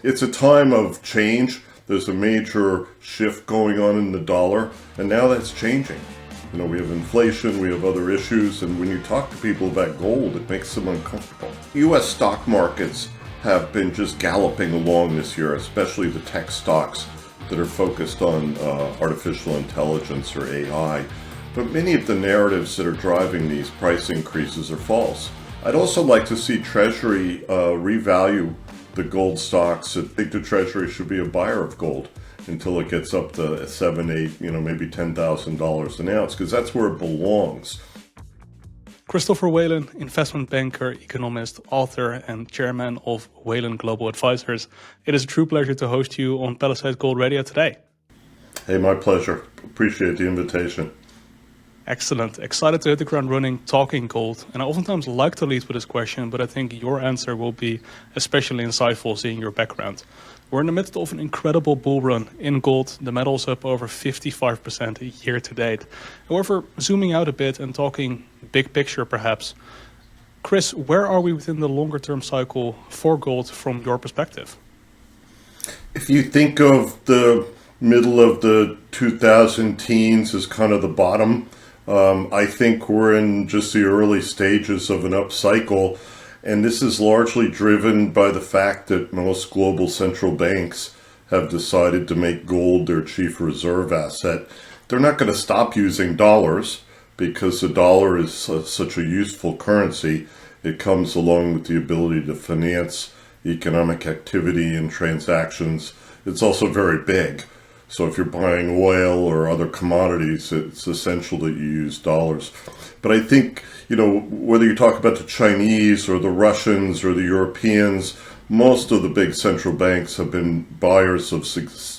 it's a time of change. There's a major shift going on in the dollar, and now that's changing. We have inflation, we have other issues, and when you talk to people about gold, it makes them uncomfortable. U.S. stock markets have been just galloping along this year, especially the tech stocks that are focused on artificial intelligence or AI. But many of the narratives that are driving these price increases are false. I'd also like to see Treasury revalue the gold stocks. I think the Treasury should be a buyer of gold until it gets up to $7, $8, maybe $10,000 an ounce, because that's where it belongs. Christopher Whalen, investment banker, economist, author, and chairman of Whalen Global Advisors. It is a true pleasure to host you on Palisades Gold Radio today. Hey, my pleasure. Appreciate the invitation. Excellent. Excited to hit the ground running talking gold. And I oftentimes like to lead with this question, but I think your answer will be especially insightful seeing your background. We're in the midst of an incredible bull run in gold. The metal's up over 55% year to date. However, zooming out a bit and talking big picture perhaps, Chris, where are we within the longer term cycle for gold from your perspective? If you think of the middle of the 2000 teens as kind of the bottom, I think we're in just the early stages of an upcycle, and this is largely driven by the fact that most global central banks have decided to make gold their chief reserve asset. They're not going to stop using dollars because the dollar is such a useful currency. It comes along with the ability to finance economic activity and transactions. It's also very big. So if you're buying oil or other commodities, it's essential that you use dollars. But I think, whether you talk about the Chinese or the Russians or the Europeans, most of the big central banks have been buyers of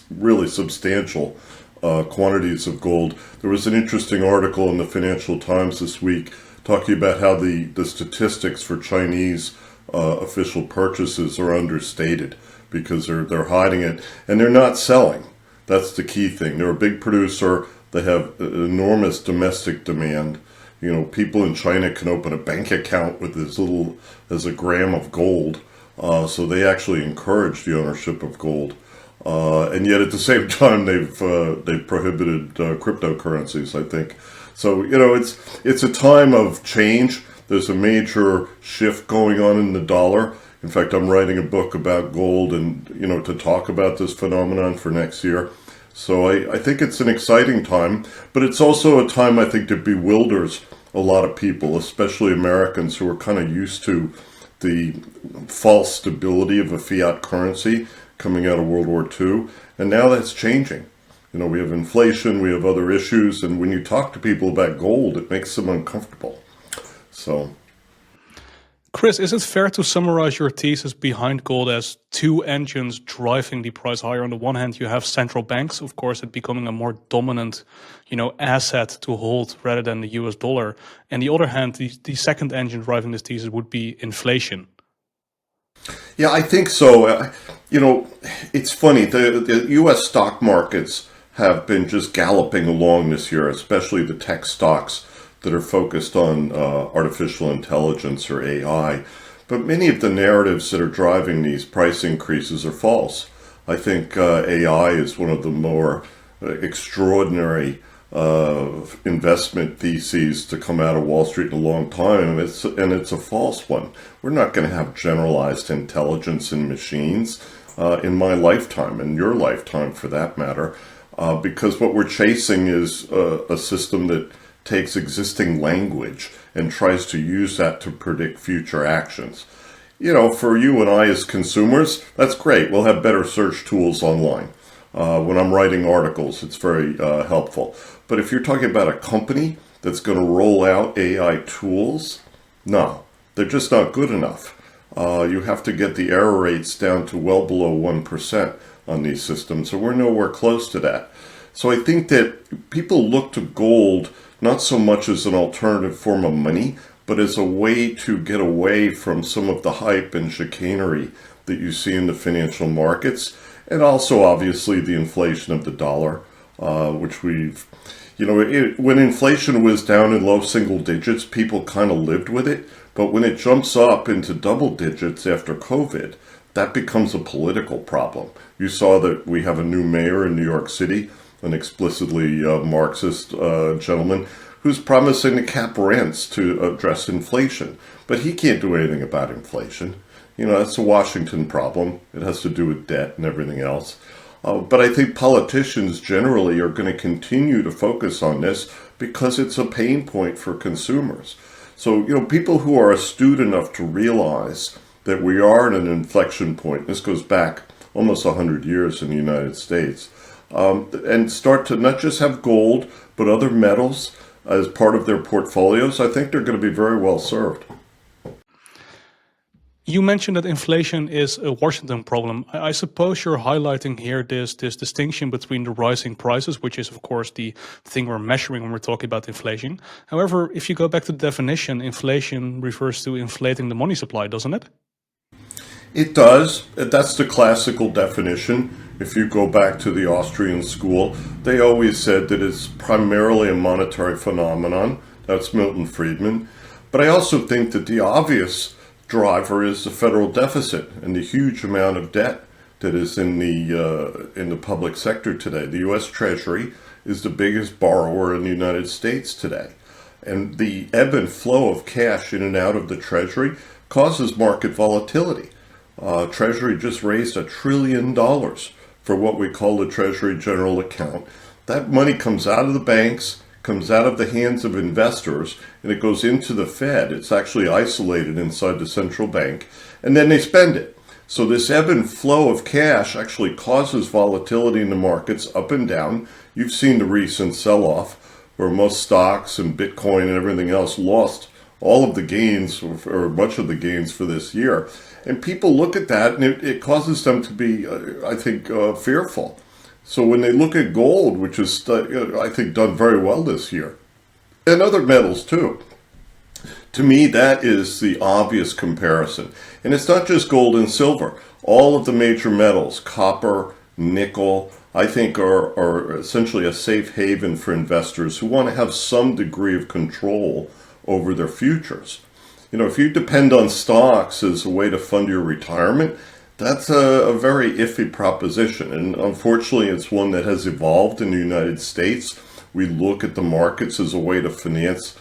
really substantial quantities of gold. There was an interesting article in the Financial Times this week talking about how the statistics for Chinese official purchases are understated because they're hiding it and they're not selling. That's the key thing. They're a big producer. They have enormous domestic demand. People in China can open a bank account with as little as a gram of gold. So they actually encourage the ownership of gold. And yet at the same time, they've prohibited cryptocurrencies, I think. So, it's a time of change. There's a major shift going on in the dollar. In fact, I'm writing a book about gold and, to talk about this phenomenon for next year. So I think it's an exciting time, but it's also a time I think that bewilders a lot of people, especially Americans who are kind of used to the false stability of a fiat currency coming out of World War II. And now that's changing. We have inflation, we have other issues, and when you talk to people about gold, it makes them uncomfortable. So, Chris, is it fair to summarize your thesis behind gold as two engines driving the price higher? On the one hand, you have central banks, of course, it becoming a more dominant, asset to hold rather than the US dollar. And the other hand, the second engine driving this thesis would be inflation. Yeah, I think so. It's funny. The U.S. stock markets have been just galloping along this year, especially the tech stocks that are focused on artificial intelligence or AI. But many of the narratives that are driving these price increases are false. I think AI is one of the more extraordinary investment theses to come out of Wall Street in a long time, and it's a false one. We're not going to have generalized intelligence in machines in my lifetime, and your lifetime for that matter, because what we're chasing is a system that takes existing language and tries to use that to predict future actions. For you and I as consumers, that's great. We'll have better search tools online. When I'm writing articles, it's very helpful. But if you're talking about a company that's going to roll out AI tools, no, they're just not good enough. You have to get the error rates down to well below 1% on these systems, so we're nowhere close to that. So I think that people look to gold not so much as an alternative form of money, but as a way to get away from some of the hype and chicanery that you see in the financial markets, and also obviously the inflation of the dollar, which we've, when inflation was down in low single digits, people kind of lived with it, but when it jumps up into double digits after COVID, that becomes a political problem. You saw that we have a new mayor in New York City, an explicitly Marxist gentleman, who's promising to cap rents to address inflation. But he can't do anything about inflation. That's a Washington problem. It has to do with debt and everything else. But I think politicians generally are going to continue to focus on this because it's a pain point for consumers. So, people who are astute enough to realize that we are at an inflection point, this goes back almost 100 years in the United States, and start to not just have gold, but other metals as part of their portfolios, I think they're going to be very well served. You mentioned that inflation is a Washington problem. I suppose you're highlighting here this distinction between the rising prices, which is, of course, the thing we're measuring when we're talking about inflation. However, if you go back to the definition, inflation refers to inflating the money supply, doesn't it? It does. That's the classical definition. If you go back to the Austrian school, they always said that it's primarily a monetary phenomenon. That's Milton Friedman. But I also think that the obvious driver is the federal deficit and the huge amount of debt that is in the public sector today. The U.S. Treasury is the biggest borrower in the United States today. And the ebb and flow of cash in and out of the Treasury causes market volatility. Treasury just raised $1 trillion for what we call the Treasury General Account. That money comes out of the banks, comes out of the hands of investors, and it goes into the Fed. It's actually isolated inside the central bank, and then they spend it. So this ebb and flow of cash actually causes volatility in the markets up and down. You've seen the recent sell-off where most stocks and Bitcoin and everything else lost all of the gains or much of the gains for this year. And people look at that and it causes them to be, I think, fearful. So when they look at gold, which is, I think, done very well this year, and other metals too, to me, that is the obvious comparison. And it's not just gold and silver. All of the major metals, copper, nickel, I think are essentially a safe haven for investors who want to have some degree of control over their futures. If you depend on stocks as a way to fund your retirement, that's a very iffy proposition. And unfortunately, it's one that has evolved in the United States. We look at the markets as a way to finance,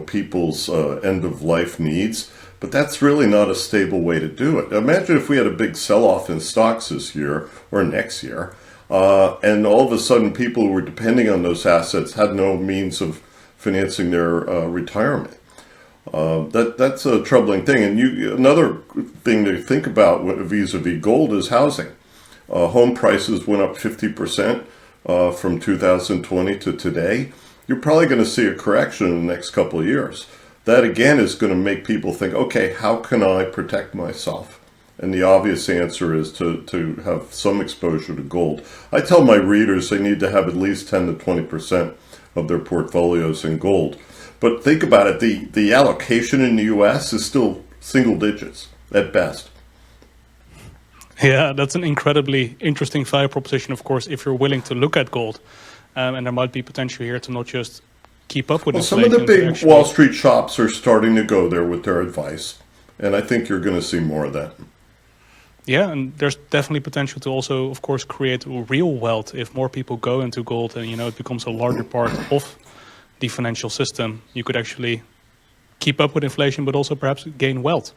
people's end-of-life needs. But that's really not a stable way to do it. Imagine if we had a big sell-off in stocks this year or next year, and all of a sudden people who were depending on those assets had no means of financing their retirement. That's a troubling thing. And another thing to think about vis-a-vis gold is housing. Home prices went up 50% from 2020 to today. You're probably going to see a correction in the next couple of years. That again is going to make people think, okay, how can I protect myself? And the obvious answer is to have some exposure to gold. I tell my readers they need to have at least 10 to 20% of their portfolios in gold. But think about it, the allocation in the U.S. is still single digits at best. Yeah, that's an incredibly interesting value proposition, of course, if you're willing to look at gold. And there might be potential here to not just keep up with inflation. Some of the big Wall Street shops are starting to go there with their advice. And I think you're going to see more of that. Yeah, and there's definitely potential to also, of course, create real wealth if more people go into gold and, it becomes a larger part of the financial system. You could actually keep up with inflation, but also perhaps gain wealth.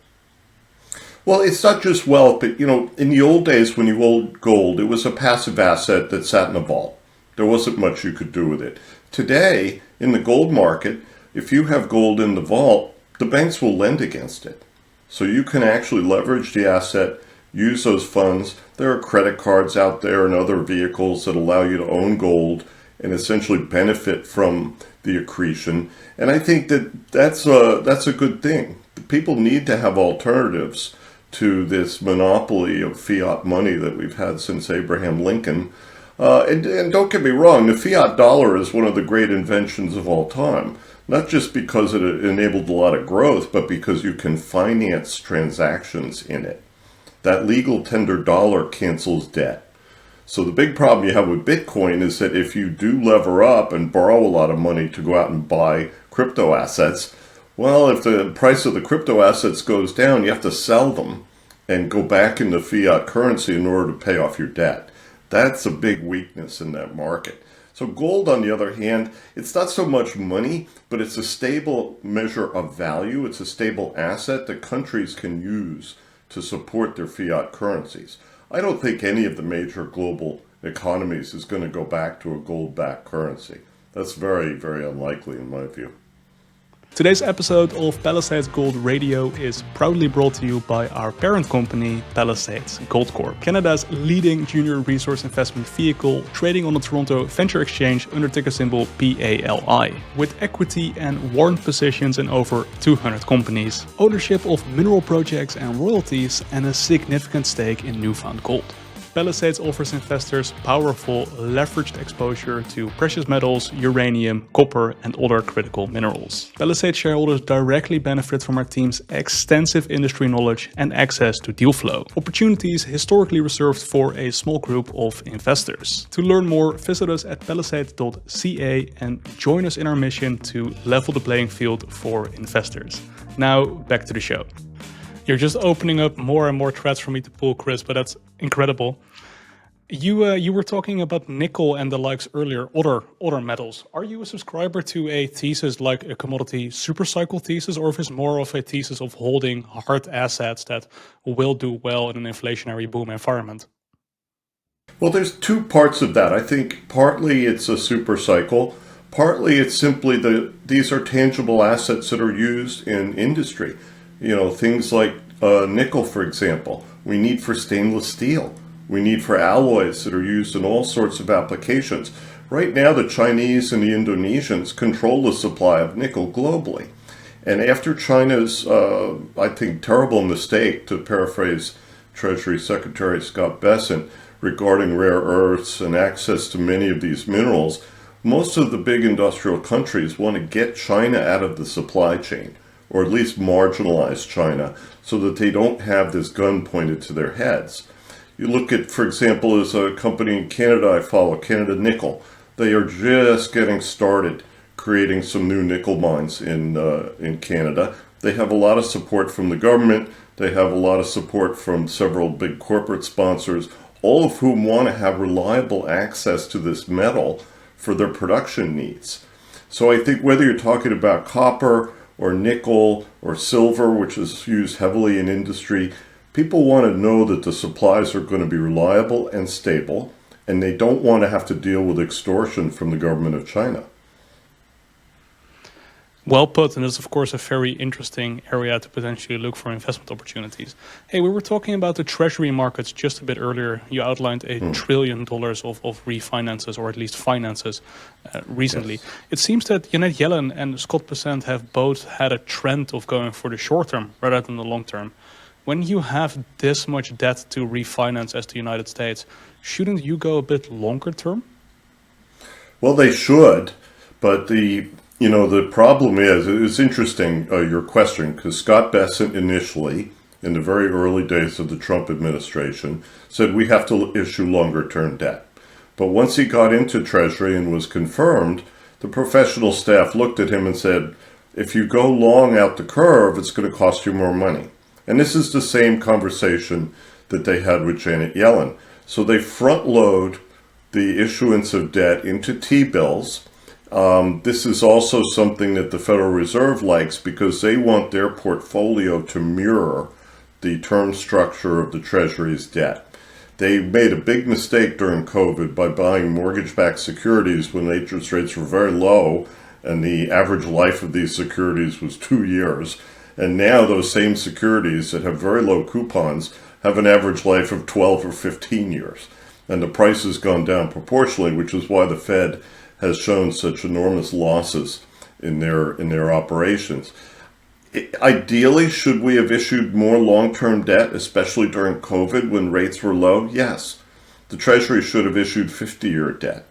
Well, it's not just wealth, but, in the old days when you owned gold, it was a passive asset that sat in a vault. There wasn't much you could do with it. Today, in the gold market, if you have gold in the vault, the banks will lend against it. So you can actually leverage the asset, use those funds. There are credit cards out there and other vehicles that allow you to own gold and essentially benefit from the accretion. And I think that's a good thing. People need to have alternatives to this monopoly of fiat money that we've had since Abraham Lincoln. And don't get me wrong, the fiat dollar is one of the great inventions of all time. Not just because it enabled a lot of growth, but because you can finance transactions in it. That legal tender dollar cancels debt. So the big problem you have with Bitcoin is that if you do lever up and borrow a lot of money to go out and buy crypto assets, well, if the price of the crypto assets goes down, you have to sell them and go back into fiat currency in order to pay off your debt. That's a big weakness in that market. So gold, on the other hand, it's not so much money, but it's a stable measure of value. It's a stable asset that countries can use to support their fiat currencies. I don't think any of the major global economies is going to go back to a gold-backed currency. That's very, very unlikely in my view. Today's episode of Palisades Gold Radio is proudly brought to you by our parent company, Palisades Goldcorp, Canada's leading junior resource investment vehicle, trading on the Toronto Venture Exchange under ticker symbol PALI, with equity and warrant positions in over 200 companies, ownership of mineral projects and royalties, and a significant stake in newfound gold. Palisades offers investors powerful, leveraged exposure to precious metals, uranium, copper, and other critical minerals. Palisades shareholders directly benefit from our team's extensive industry knowledge and access to deal flow, opportunities historically reserved for a small group of investors. To learn more, visit us at palisades.ca and join us in our mission to level the playing field for investors. Now, back to the show. You're just opening up more and more threads for me to pull, Chris, but that's incredible. You were talking about nickel and the likes earlier, other metals. Are you a subscriber to a thesis like a commodity supercycle thesis, or if it's more of a thesis of holding hard assets that will do well in an inflationary boom environment? Well, there's two parts of that. I think partly it's a super cycle, partly it's simply these are tangible assets that are used in industry. You know, things like nickel, for example, we need for stainless steel. We need for alloys that are used in all sorts of applications. Right now, the Chinese and the Indonesians control the supply of nickel globally. And after China's, I think, terrible mistake, to paraphrase Treasury Secretary Scott Bessent, regarding rare earths and access to many of these minerals, most of the big industrial countries want to get China out of the supply chain, or at least marginalize China, so that they don't have this gun pointed to their heads. You look at, for example, as a company in Canada I follow, Canada Nickel. They are just getting started creating some new nickel mines in Canada. They have a lot of support from the government. They have a lot of support from several big corporate sponsors, all of whom want to have reliable access to this metal for their production needs. So I think whether you're talking about copper or nickel or silver, which is used heavily in industry, people want to know that the supplies are going to be reliable and stable, and they don't want to have to deal with extortion from the government of China. Well put, and it's of course a very interesting area to potentially look for investment opportunities. Hey, we were talking about the Treasury markets just a bit earlier. You outlined $1 trillion of refinances, or at least finances, recently. Yes. It seems that Janet Yellen and Scott Bessent have both had a trend of going for the short term rather than the long term. When you have this much debt to refinance as the United States, shouldn't you go a bit longer term? Well, they should, but the problem is, it's interesting, your question, because Scott Bessent initially, in the very early days of the Trump administration, said we have to issue longer term debt. But once he got into Treasury and was confirmed, the professional staff looked at him and said, if you go long out the curve, it's going to cost you more money. And this is the same conversation that they had with Janet Yellen. So they front load the issuance of debt into T-bills. This is also something that the Federal Reserve likes because they want their portfolio to mirror the term structure of the Treasury's debt. They made a big mistake during COVID by buying mortgage-backed securities when interest rates were very low and the average life of these securities was 2 years. And now those same securities that have very low coupons have an average life of 12 or 15 years. And the price has gone down proportionally, which is why the Fed has shown such enormous losses in their operations. Ideally, should we have issued more long-term debt, especially during COVID when rates were low? Yes. The Treasury should have issued 50-year debt.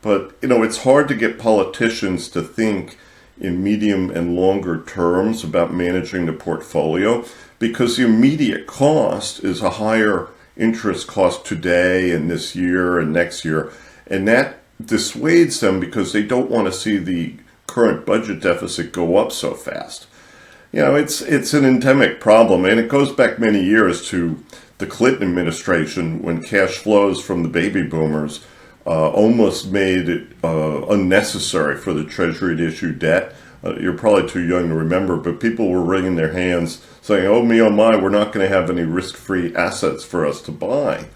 But, it's hard to get politicians to think in medium and longer terms about managing the portfolio because the immediate cost is a higher interest cost today and this year and next year. And that dissuades them because they don't want to see the current budget deficit go up so fast. It's an endemic problem, and it goes back many years to the Clinton administration when cash flows from the baby boomers almost made it unnecessary for the Treasury to issue debt. You're probably too young to remember, but people were wringing their hands saying, oh me, oh my, we're not going to have any risk-free assets for us to buy.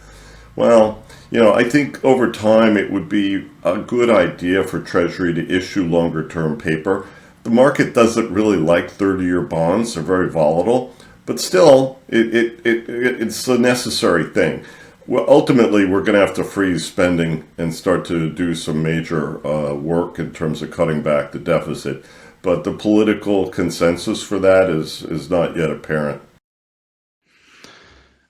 Well, I think over time it would be a good idea for Treasury to issue longer-term paper. The market doesn't really like 30-year bonds. They're very volatile. But still, it's a necessary thing. Well, ultimately, we're going to have to freeze spending and start to do some major work in terms of cutting back the deficit. But the political consensus for that is not yet apparent.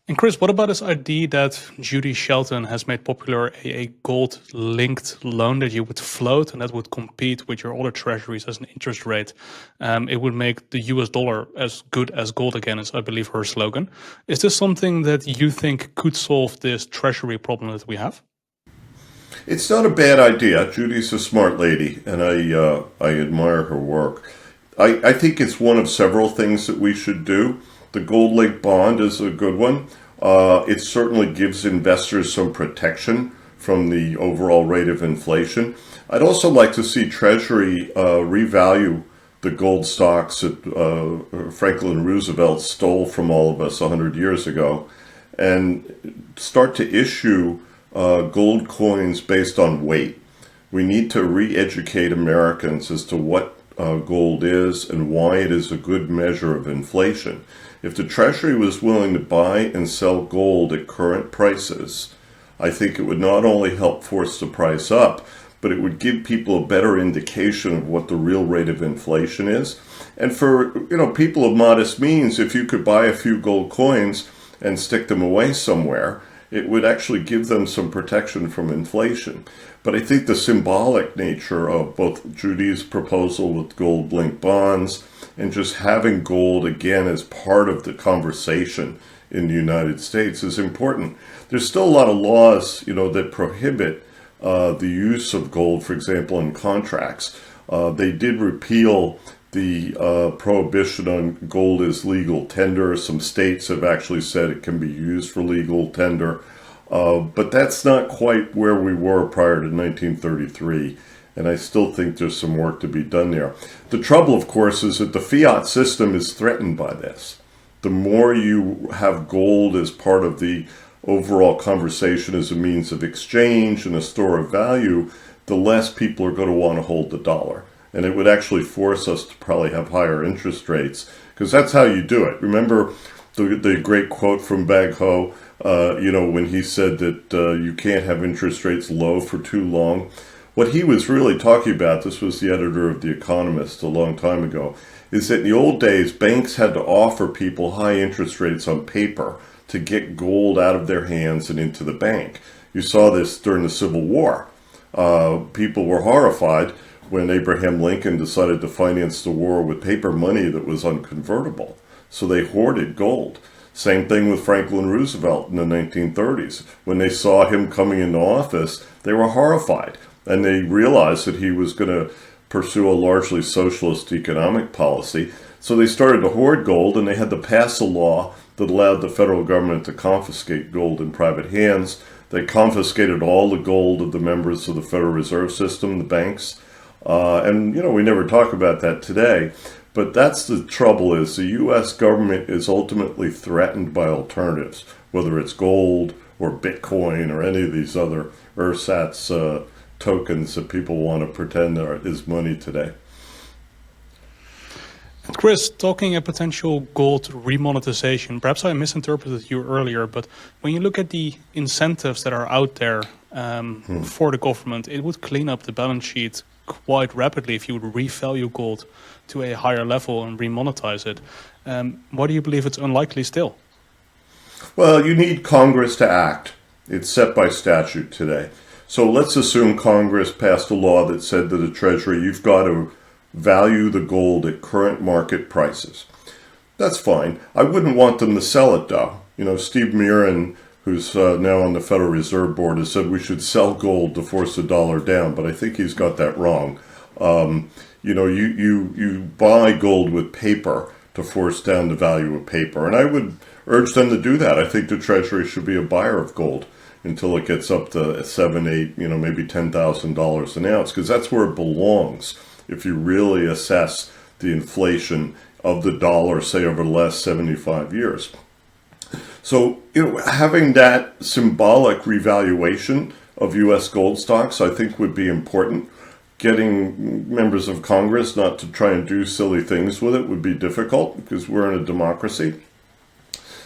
And Chris, what about this idea that Judy Shelton has made popular a gold-linked loan that you would float and that would compete with your other treasuries as an interest rate? It would make the US dollar as good as gold again, is I believe her slogan. Is this something that you think could solve this treasury problem that we have? It's not a bad idea. Judy's a smart lady, and I admire her work. I think it's one of several things that we should do. The gold-linked bond is a good one. It certainly gives investors some protection from the overall rate of inflation. I'd also like to see Treasury revalue the gold stocks that Franklin Roosevelt stole from all of us 100 years ago and start to issue gold coins based on weight. We need to re-educate Americans as to what gold is and why it is a good measure of inflation. If the Treasury was willing to buy and sell gold at current prices, I think it would not only help force the price up, but it would give people a better indication of what the real rate of inflation is. And for people of modest means, if you could buy a few gold coins and stick them away somewhere, it would actually give them some protection from inflation. But I think the symbolic nature of both Judy's proposal with gold-linked bonds and just having gold again as part of the conversation in the United States is important. There's still a lot of laws, that prohibit the use of gold, for example, in contracts. They did repeal the prohibition on gold as legal tender. Some states have actually said it can be used for legal tender. But that's not quite where we were prior to 1933. And I still think there's some work to be done there. The trouble, of course, is that the fiat system is threatened by this. The more you have gold as part of the overall conversation as a means of exchange and a store of value, the less people are going to want to hold the dollar. And it would actually force us to probably have higher interest rates, because that's how you do it. Remember the great quote from Bagho, when he said that you can't have interest rates low for too long. What he was really talking about, this was the editor of The Economist a long time ago, is that in the old days, banks had to offer people high interest rates on paper to get gold out of their hands and into the bank. You saw this during the Civil War. People were horrified when Abraham Lincoln decided to finance the war with paper money that was unconvertible. So they hoarded gold. Same thing with Franklin Roosevelt in the 1930s. When they saw him coming into office, they were horrified. And they realized that he was going to pursue a largely socialist economic policy. So they started to hoard gold, and they had to pass a law that allowed the federal government to confiscate gold in private hands. They confiscated all the gold of the members of the Federal Reserve System, the banks. We never talk about that today. But that's the trouble, is the U.S. government is ultimately threatened by alternatives, whether it's gold or Bitcoin or any of these other ersatz tokens that people want to pretend is money today. Chris, talking a potential gold remonetization, perhaps I misinterpreted you earlier, but when you look at the incentives that are out there for the government, it would clean up the balance sheet quite rapidly if you would revalue gold to a higher level and remonetize it. Why do you believe it's unlikely still? Well, you need Congress to act. It's set by statute today. So let's assume Congress passed a law that said to the Treasury, you've got to value the gold at current market prices. That's fine. I wouldn't want them to sell it, though. Steve Mirren, who's now on the Federal Reserve Board, has said we should sell gold to force the dollar down, but I think he's got that wrong. You buy gold with paper to force down the value of paper. And I would urge them to do that. I think the Treasury should be a buyer of gold until it gets up to $7, $8, maybe $10,000 an ounce, because that's where it belongs. If you really assess the inflation of the dollar, say over the last 75 years. So, having that symbolic revaluation of U.S. gold stocks, I think would be important. Getting members of Congress not to try and do silly things with it would be difficult because we're in a democracy.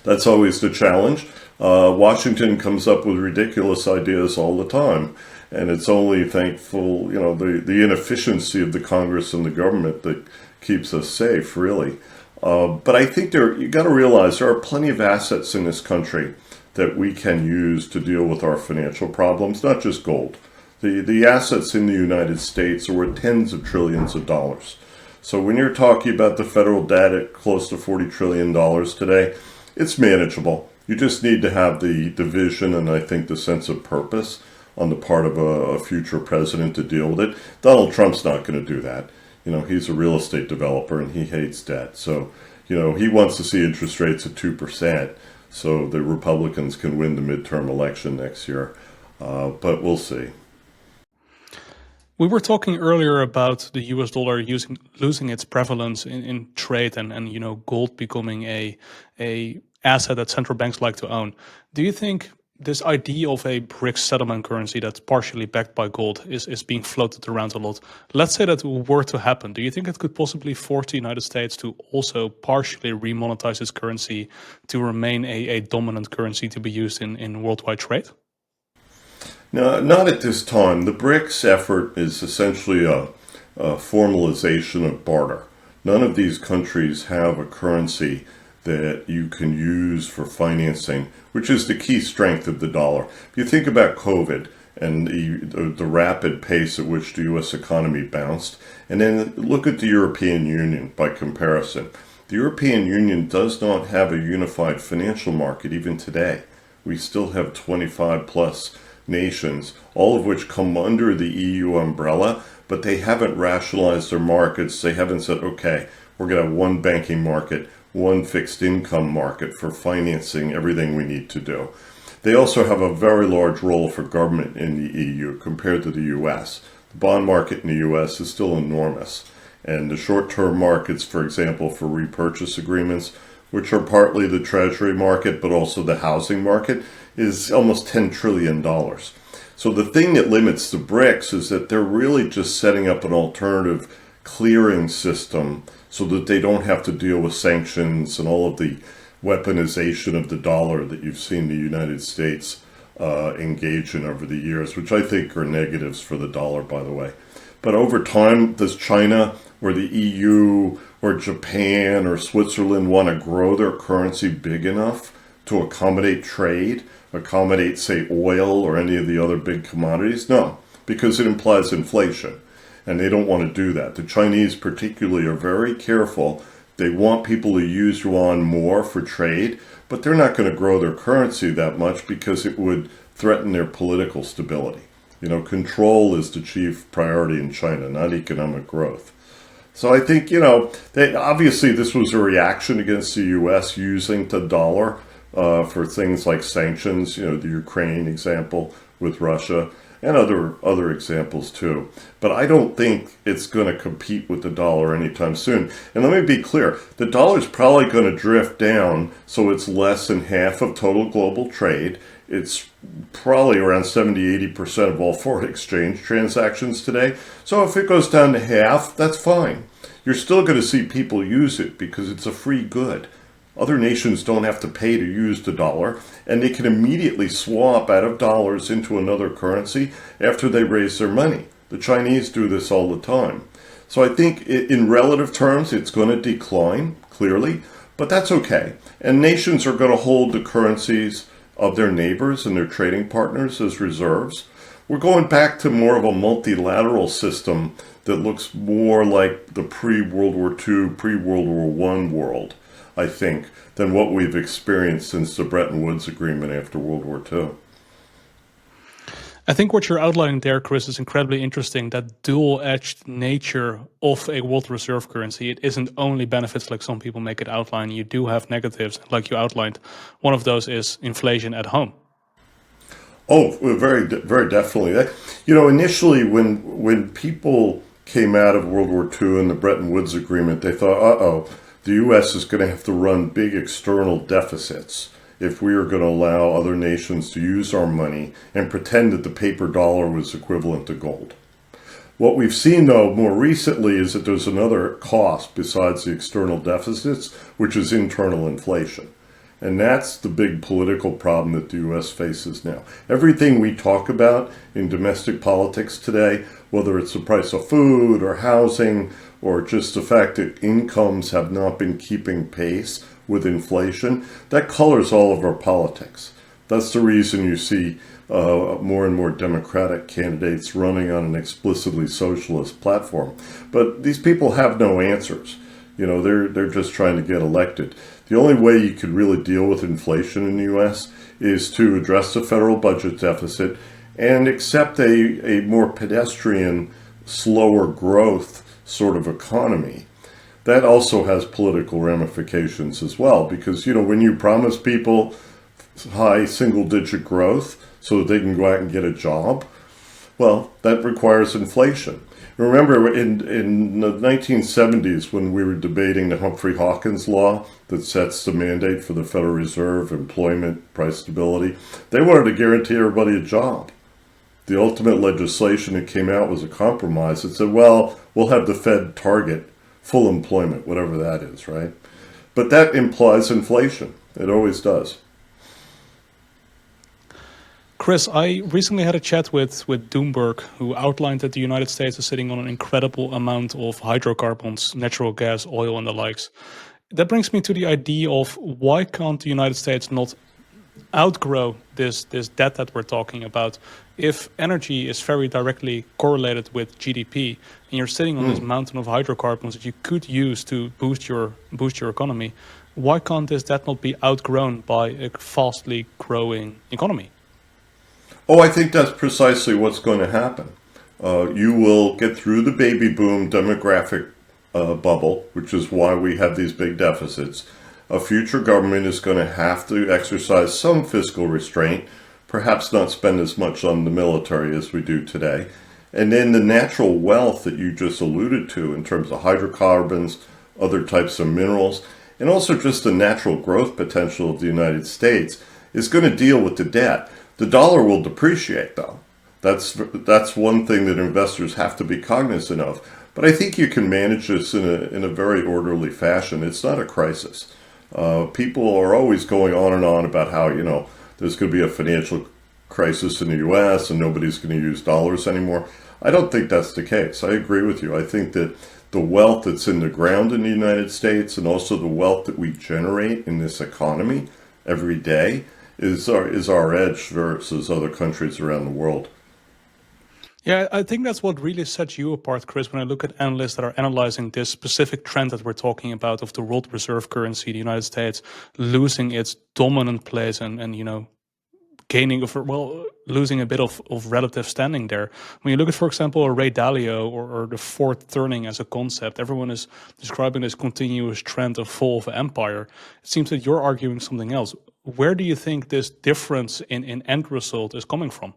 That's always the challenge. Washington comes up with ridiculous ideas all the time. And it's only thankful, the inefficiency of the Congress and the government that keeps us safe, really. But I think you got to realize there are plenty of assets in this country that we can use to deal with our financial problems, not just gold. The assets in the United States are worth tens of trillions of dollars. So when you're talking about the federal debt at close to $40 trillion today, it's manageable. You just need to have the vision and I think the sense of purpose on the part of a future president to deal with it. Donald Trump's not going to do that. He's a real estate developer and he hates debt. So, he wants to see interest rates at 2% so the Republicans can win the midterm election next year. But we'll see. We were talking earlier about the US dollar losing its prevalence in trade and gold becoming a asset that central banks like to own. Do you think this idea of a BRICS settlement currency that's partially backed by gold is being floated around a lot? Let's say that were to happen. Do you think it could possibly force the United States to also partially remonetize its currency to remain a dominant currency to be used in worldwide trade? No, not at this time. The BRICS effort is essentially a formalization of barter. None of these countries have a currency that you can use for financing, which is the key strength of the dollar. If you think about COVID and the rapid pace at which the U.S. economy bounced, and then look at the European Union by comparison. The European Union does not have a unified financial market even today. We still have 25 plus nations, all of which come under the EU umbrella, but they haven't rationalized their markets. They haven't said, okay, we're going to have one banking market, one fixed income market for financing everything we need to do. They also have a very large role for government in the EU compared to the US. The bond market in the US is still enormous. And the short-term markets, for example, for repurchase agreements, which are partly the Treasury market, but also the housing market, is almost $10 trillion. So the thing that limits the BRICS is that they're really just setting up an alternative clearing system so that they don't have to deal with sanctions and all of the weaponization of the dollar that you've seen the United States engage in over the years, which I think are negatives for the dollar, by the way. But over time, does China or the EU or Japan or Switzerland want to grow their currency big enough to accommodate trade, accommodate, say, oil or any of the other big commodities? No, because it implies inflation. And they don't want to do that. The Chinese particularly are very careful. They want people to use yuan more for trade, but they're not going to grow their currency that much because it would threaten their political stability. Control is the chief priority in China, not economic growth. So I think, obviously this was a reaction against the U.S. using the dollar for things like sanctions, the Ukraine example with Russia, and other examples too. But I don't think it's going to compete with the dollar anytime soon. And let me be clear, the dollar's probably going to drift down so it's less than half of total global trade. It's probably around 70-80% of all foreign exchange transactions today. So if it goes down to half, that's fine. You're still going to see people use it because it's a free good. Other nations don't have to pay to use the dollar, and they can immediately swap out of dollars into another currency after they raise their money. The Chinese do this all the time. So I think in relative terms, it's going to decline, clearly, but that's okay. And nations are going to hold the currencies of their neighbors and their trading partners as reserves. We're going back to more of a multilateral system that looks more like the pre-World War II, pre-World War I world, I think, than what we've experienced since the Bretton Woods Agreement after World War II. I think what you're outlining there, Chris, is incredibly interesting. That dual-edged nature of a world reserve currency. It isn't only benefits like some people make it outline. You do have negatives, like you outlined. One of those is inflation at home. Oh, very definitely. Initially when people came out of World War II and the Bretton Woods Agreement, they thought, the U.S. is going to have to run big external deficits if we are going to allow other nations to use our money and pretend that the paper dollar was equivalent to gold. What we've seen, though, more recently is that there's another cost besides the external deficits, which is internal inflation. And that's the big political problem that the U.S. faces now. Everything we talk about in domestic politics today, whether it's the price of food or housing or just the fact that incomes have not been keeping pace with inflation, that colors all of our politics. That's the reason you see more and more Democratic candidates running on an explicitly socialist platform. But these people have no answers. They're just trying to get elected. The only way you could really deal with inflation in the U.S. is to address the federal budget deficit and accept a more pedestrian, slower growth sort of economy. That also has political ramifications as well, because, when you promise people high single-digit growth so that they can go out and get a job, well, that requires inflation. Remember, in the 1970s, when we were debating the Humphrey-Hawkins law that sets the mandate for the Federal Reserve, employment, price stability, they wanted to guarantee everybody a job. The ultimate legislation that came out was a compromise that said, well, we'll have the Fed target full employment, whatever that is, right? But that implies inflation. It always does. Chris, I recently had a chat with Doomberg, who outlined that the United States is sitting on an incredible amount of hydrocarbons, natural gas, oil, and the likes. That brings me to the idea of why can't the United States not outgrow this debt that we're talking about? If energy is very directly correlated with GDP, and you're sitting on this mountain of hydrocarbons that you could use to boost your economy, why can't this debt not be outgrown by a fastly growing economy? Oh, I think that's precisely what's going to happen. You will get through the baby boom demographic bubble, which is why we have these big deficits. A future government is going to have to exercise some fiscal restraint, perhaps not spend as much on the military as we do today. And then the natural wealth that you just alluded to in terms of hydrocarbons, other types of minerals, and also just the natural growth potential of the United States is going to deal with the debt. The dollar will depreciate, though. That's one thing that investors have to be cognizant of. But I think you can manage this in a very orderly fashion. It's not a crisis. People are always going on and on about how, there's going to be a financial crisis in the U.S. and nobody's going to use dollars anymore. I don't think that's the case. I agree with you. I think that the wealth that's in the ground in the United States and also the wealth that we generate in this economy every day is our edge versus other countries around the world. Yeah, I think that's what really sets you apart, Chris, when I look at analysts that are analyzing this specific trend that we're talking about of the world reserve currency, the United States losing its dominant place and gaining, losing a bit of relative standing there. When you look at, for example, a Ray Dalio or the fourth turning as a concept, everyone is describing this continuous trend of fall of empire. It seems that you're arguing something else. Where do you think this difference in end result is coming from?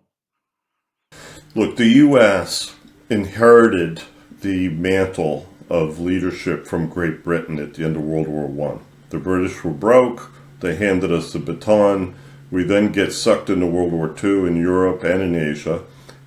Look, the U.S. inherited the mantle of leadership from Great Britain at the end of World War I. The British were broke. They handed us the baton. We then get sucked into World War II in Europe and in Asia,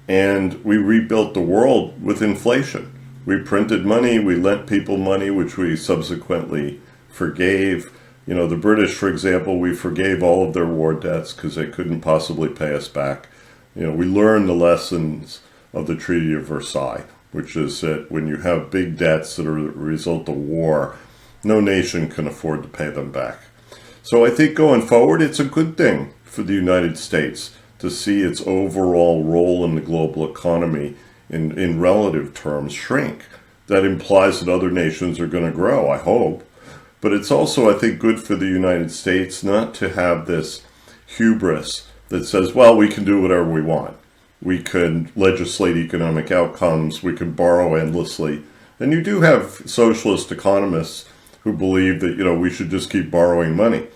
and we rebuilt the world with inflation. We printed money, we lent people money, which we subsequently forgave. The British, for example, we forgave all of their war debts because they couldn't possibly pay us back. We learned the lessons of the Treaty of Versailles, which is that when you have big debts that are a result of war, no nation can afford to pay them back. So I think going forward, it's a good thing for the United States to see its overall role in the global economy in relative terms shrink. That implies that other nations are going to grow, I hope. But it's also, I think, good for the United States not to have this hubris that says, well, we can do whatever we want. we could legislate economic outcomes, we could borrow endlessly. And you do have socialist economists who believe that, we should just keep borrowing money.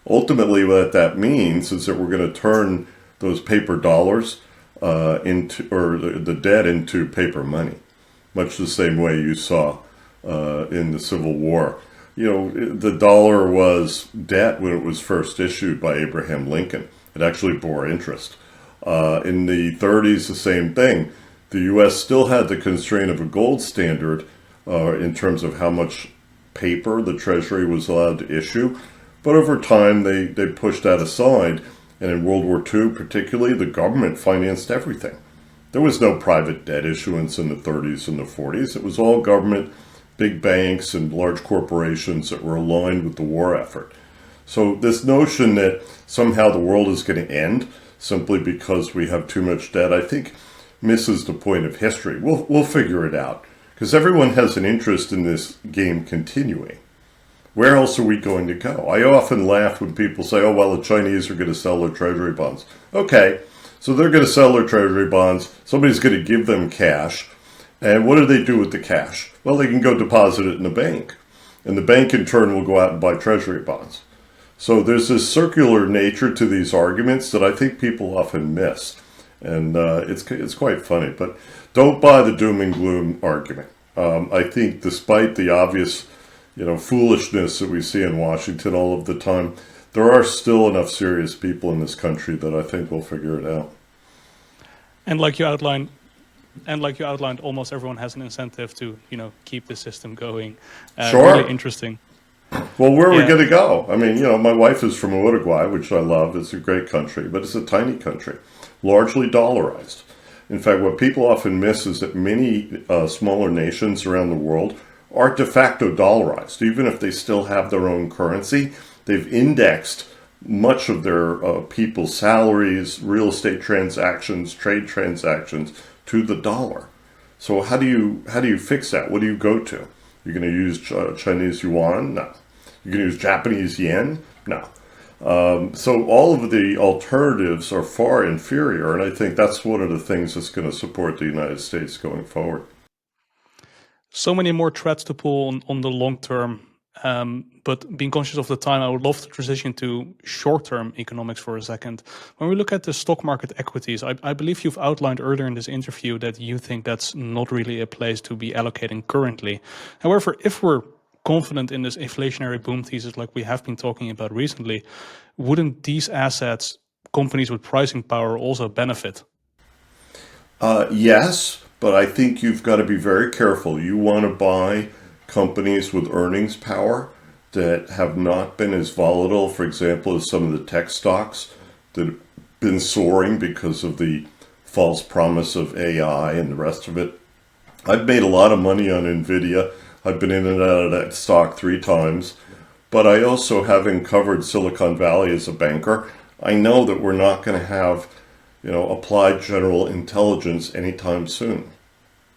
Ultimately, what that means is that we're going to turn those paper dollars or the debt into paper money, much the same way you saw in the Civil War. The dollar was debt when it was first issued by Abraham Lincoln. It actually bore interest. In the 30s, the same thing. The U.S. still had the constraint of a gold standard in terms of how much paper the Treasury was allowed to issue. But over time, they pushed that aside. And in World War II, particularly, the government financed everything. There was no private debt issuance in the 30s and the 40s. It was all government, big banks, and large corporations that were aligned with the war effort. So this notion that somehow the world is going to end simply because we have too much debt, I think misses the point of history. We'll figure it out, because everyone has an interest in this game continuing. Where else are we going to go? I often laugh when people say, oh, well, the Chinese are going to sell their treasury bonds. Okay, so they're going to sell their treasury bonds. Somebody's going to give them cash. And what do they do with the cash? Well, they can go deposit it in the bank. And the bank, in turn, will go out and buy treasury bonds. So there's this circular nature to these arguments that I think people often miss. And it's quite funny. But don't buy the doom and gloom argument. I think despite the obvious foolishness that we see in Washington all of the time, there are still enough serious people in this country that I think will figure it out. And like you outlined, almost everyone has an incentive to, keep the system going. Sure. Really interesting. Well, where are we going to go? I mean, my wife is from Uruguay, which I love. It's a great country, but it's a tiny country, largely dollarized. In fact, what people often miss is that many smaller nations around the world are de facto dollarized. Even if they still have their own currency, they've indexed much of their people's salaries, real estate transactions, trade transactions to the dollar. So how do you fix that? What do you go to? You're going to use Chinese yuan? No. You're going to use Japanese yen? No. So all of the alternatives are far inferior, and I think that's one of the things that's going to support the United States going forward. So many more threads to pull on the long term, but being conscious of the time, I would love to transition to short-term economics for a second. When we look at the stock market equities, I believe you've outlined earlier in this interview that you think that's not really a place to be allocating currently. However, if we're confident in this inflationary boom thesis like we have been talking about recently, wouldn't these assets, companies with pricing power, also benefit? Yes, but I think you've got to be very careful. You want to buy companies with earnings power that have not been as volatile, for example, as some of the tech stocks that have been soaring because of the false promise of AI and the rest of it. I've made a lot of money on NVIDIA. I've been in and out of that stock 3 times. But I also, having covered Silicon Valley as a banker, I know that we're not going to have applied general intelligence anytime soon.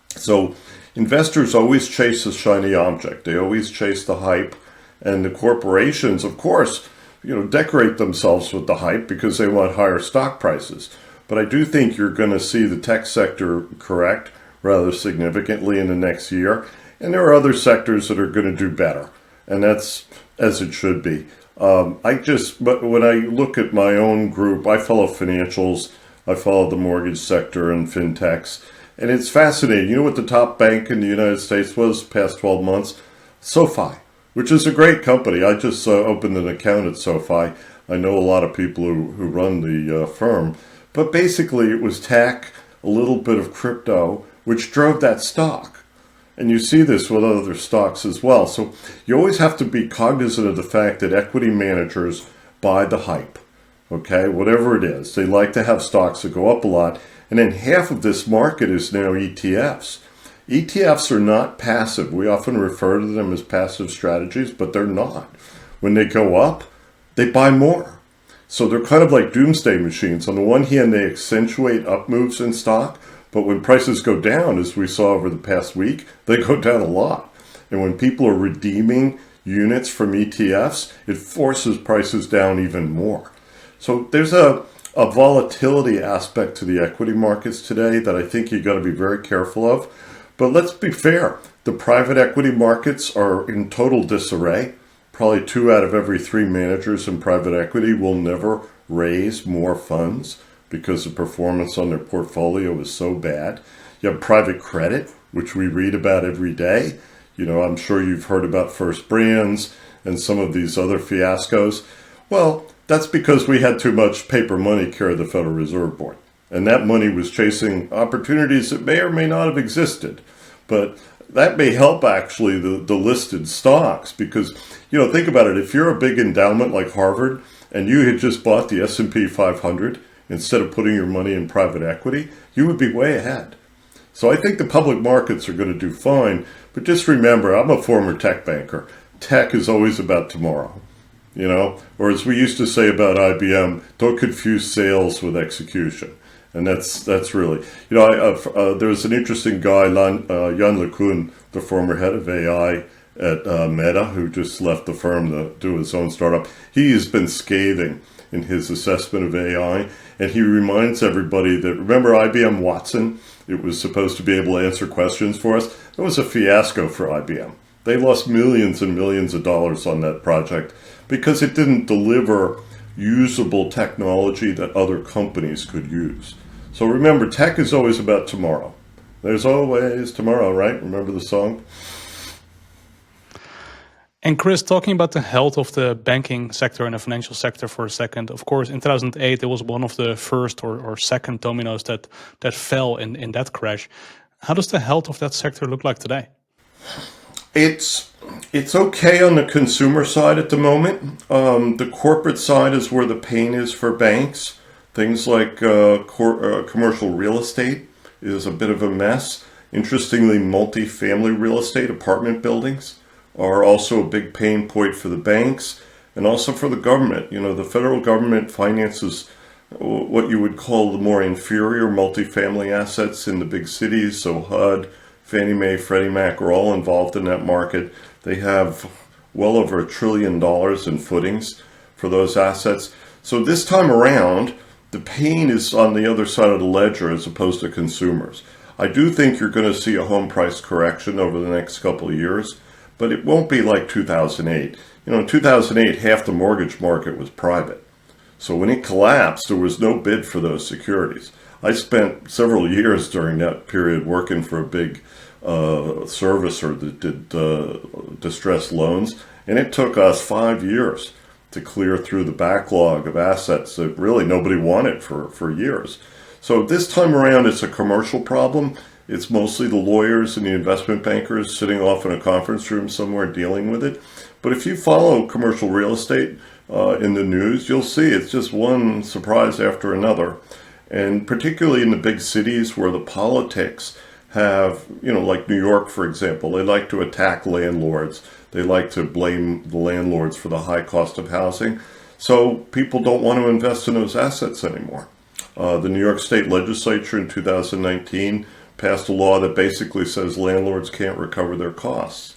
So investors always chase a shiny object. They always chase the hype. And the corporations, of course, decorate themselves with the hype because they want higher stock prices. But I do think you're going to see the tech sector correct rather significantly in the next year. And there are other sectors that are going to do better. And that's as it should be. But when I look at my own group, I follow financials. I follow the mortgage sector and fintechs. And it's fascinating. You know what the top bank in the United States was past 12 months? SoFi, which is a great company. I just opened an account at SoFi. I know a lot of people who run the firm. But basically it was tech, a little bit of crypto, which drove that stock. And you see this with other stocks as well. So you always have to be cognizant of the fact that equity managers buy the hype. Okay, whatever it is. They like to have stocks that go up a lot. And then half of this market is now ETFs. ETFs are not passive. We often refer to them as passive strategies, but they're not. When they go up, they buy more. So they're kind of like doomsday machines. On the one hand, they accentuate up moves in stock, but when prices go down, as we saw over the past week, they go down a lot. And when people are redeeming units from ETFs, it forces prices down even more. So there's a a volatility aspect to the equity markets today that I think you got to be very careful of. But let's be fair. The private equity markets are in total disarray. Probably 2 out of every 3 managers in private equity will never raise more funds because the performance on their portfolio is so bad. You have private credit, which we read about every day. You know, I'm sure you've heard about First Brands and some of these other fiascos. Well, that's because we had too much paper money carry the Federal Reserve Board. And that money was chasing opportunities that may or may not have existed. But that may help actually the listed stocks because, you know, think about it. If you're a big endowment like Harvard and you had just bought the S&P 500 instead of putting your money in private equity, you would be way ahead. So I think the public markets are going to do fine. But just remember, I'm a former tech banker. Tech is always about tomorrow, you know, or as we used to say about IBM, don't confuse sales with execution. And that's really, you know, there's an interesting guy, Jan LeCun, the former head of AI at Meta, who just left the firm to do his own startup. He has been scathing in his assessment of AI. And he reminds everybody that, remember IBM Watson? It was supposed to be able to answer questions for us. It was a fiasco for IBM. They lost millions and millions of dollars on that project because it didn't deliver usable technology that other companies could use. So remember, tech is always about tomorrow. There's always tomorrow, right? Remember the song? And Chris, talking about the health of the banking sector and the financial sector for a second, of course, in 2008, it was one of the first or second dominoes that fell in that crash. How does the health of that sector look like today? It's okay on the consumer side at the moment. The corporate side is where the pain is for banks. Things like commercial real estate is a bit of a mess. Interestingly, multifamily real estate, apartment buildings, are also a big pain point for the banks and also for the government. You know, the federal government finances what you would call the more inferior multifamily assets in the big cities. So HUD, Fannie Mae, Freddie Mac are all involved in that market. They have well over $1 trillion in footings for those assets. So this time around, the pain is on the other side of the ledger as opposed to consumers. I do think you're going to see a home price correction over the next couple of years, but it won't be like 2008. You know, in 2008, half the mortgage market was private. So when it collapsed, there was no bid for those securities. I spent several years during that period working for a big servicer that did distressed loans, and it took us 5 years to clear through the backlog of assets that really nobody wanted for years. So this time around, it's a commercial problem. It's mostly the lawyers and the investment bankers sitting off in a conference room somewhere dealing with it. But if you follow commercial real estate in the news, you'll see it's just one surprise after another. And particularly in the big cities where the politics have, you know, like New York, for example, they like to attack landlords. They like to blame the landlords for the high cost of housing. So people don't want to invest in those assets anymore. The New York State Legislature in 2019 passed a law that basically says landlords can't recover their costs.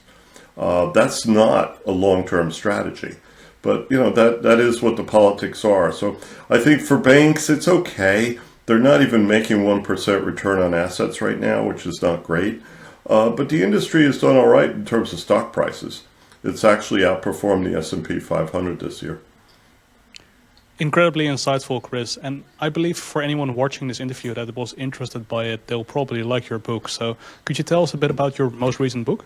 That's not a long-term strategy. But, you know, that is what the politics are. So I think for banks, it's okay. They're not even making 1% return on assets right now, which is not great. But the industry has done all right in terms of stock prices. It's actually outperformed the S&P 500 this year. Incredibly insightful, Chris. And I believe for anyone watching this interview that was interested by it, they'll probably like your book. So could you tell us a bit about your most recent book?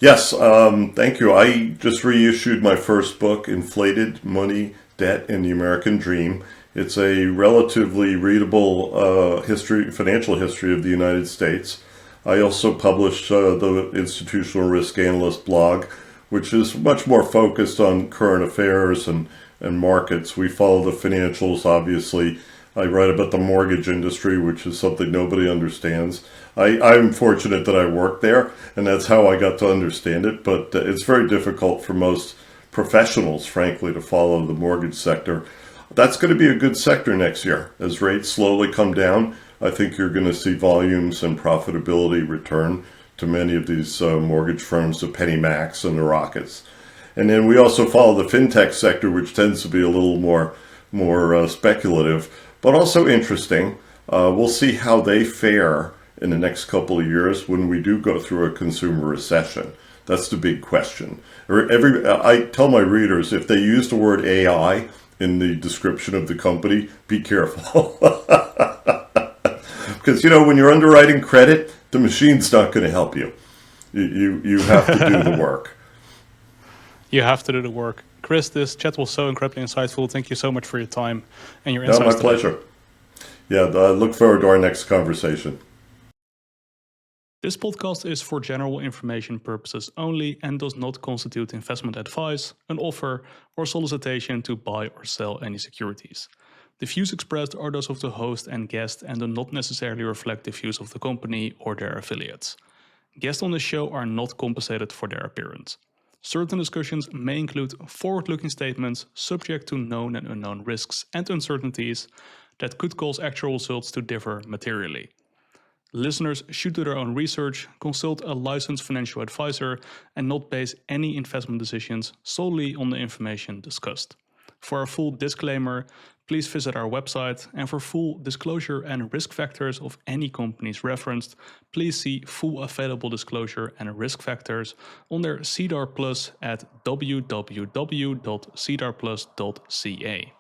Yes, thank you. I just reissued my first book, Inflated Money, Debt, and the American Dream. It's a relatively readable financial history of the United States. I also published the Institutional Risk Analyst blog, which is much more focused on current affairs and markets. We follow the financials, obviously. I write about the mortgage industry, which is something nobody understands. I'm fortunate that I work there, and that's how I got to understand it, but it's very difficult for most professionals, frankly, to follow the mortgage sector. That's going to be a good sector next year. As rates slowly come down, I think you're going to see volumes and profitability return to many of these mortgage firms, the Penny Macs and the Rockets. And then we also follow the fintech sector, which tends to be a little more more speculative, but also interesting. We'll see how they fare in the next couple of years when we do go through a consumer recession. That's the big question. I tell my readers, if they use the word AI in the description of the company, be careful. Because, when you're underwriting credit, the machine's not going to help you. You have to do the work. You have to do the work. Chris, this chat was so incredibly insightful. Thank you so much for your time and your insights. My pleasure. Yeah, I look forward to our next conversation. This podcast is for general information purposes only and does not constitute investment advice, an offer, or solicitation to buy or sell any securities. The views expressed are those of the host and guest and do not necessarily reflect the views of the company or their affiliates. Guests on the show are not compensated for their appearance. Certain discussions may include forward-looking statements subject to known and unknown risks and uncertainties that could cause actual results to differ materially. Listeners should do their own research, consult a licensed financial advisor, and not base any investment decisions solely on the information discussed. For a full disclaimer, please visit our website, and for full disclosure and risk factors of any companies referenced, please see full available disclosure and risk factors on their SEDAR+ at www.sedarplus.ca.